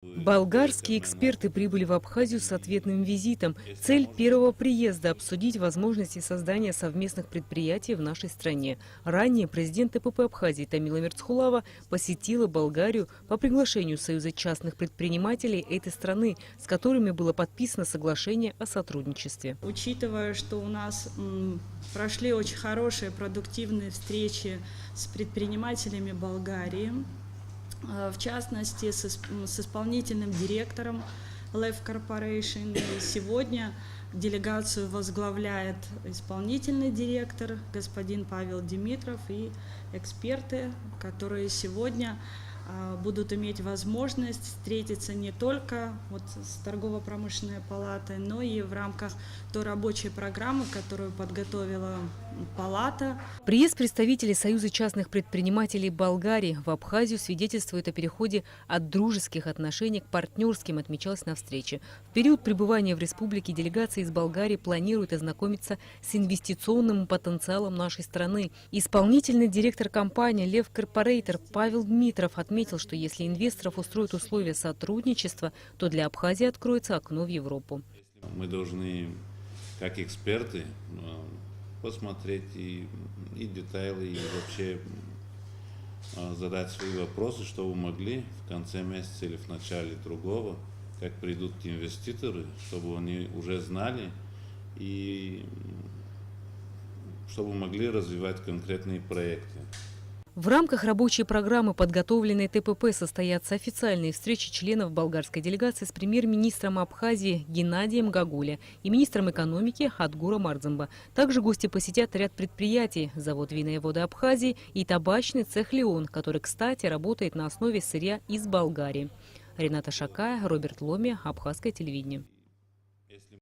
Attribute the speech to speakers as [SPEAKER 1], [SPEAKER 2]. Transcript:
[SPEAKER 1] Болгарские эксперты прибыли в Абхазию с ответным визитом. Цель первого приезда – обсудить возможности создания совместных предприятий в нашей стране. Ранее президент ТПП Абхазии Тамила Мерцхулава посетила Болгарию по приглашению Союза частных предпринимателей этой страны, с которыми было подписано соглашение о сотрудничестве.
[SPEAKER 2] Учитывая, что у нас прошли очень хорошие, продуктивные встречи с предпринимателями Болгарии, в частности, с исполнительным директором LEV Corporation. И сегодня делегацию возглавляет исполнительный директор господин Павел Димитров и эксперты, которые сегодня будут иметь возможность встретиться не только с торгово-промышленной палатой, но и в рамках той рабочей программы, которую подготовила палата.
[SPEAKER 1] Приезд представителей Союза частных предпринимателей Болгарии в Абхазию свидетельствует о переходе от дружеских отношений к партнерским, отмечалось на встрече. В период пребывания в республике делегация из Болгарии планирует ознакомиться с инвестиционным потенциалом нашей страны. Исполнительный директор компании LEV Corporation Павел Дмитров отметил, что если инвесторов устроят условия сотрудничества, то для Абхазии откроется окно в Европу.
[SPEAKER 3] Мы должны, как эксперты, посмотреть и детали, и вообще задать свои вопросы, чтобы могли в конце месяца или в начале другого, как придут инвеститоры, чтобы они уже знали и чтобы могли развивать конкретные проекты.
[SPEAKER 1] В рамках рабочей программы, подготовленной ТПП, состоятся официальные встречи членов болгарской делегации с премьер-министром Абхазии Геннадием Гагуля и министром экономики Адгуром Ардзамба. Также гости посетят ряд предприятий – завод вина и воды Абхазии и табачный цех «Леон», который, кстати, работает на основе сырья из Болгарии. Рената Шакая, Роберт Ломи, Абхазское телевидение.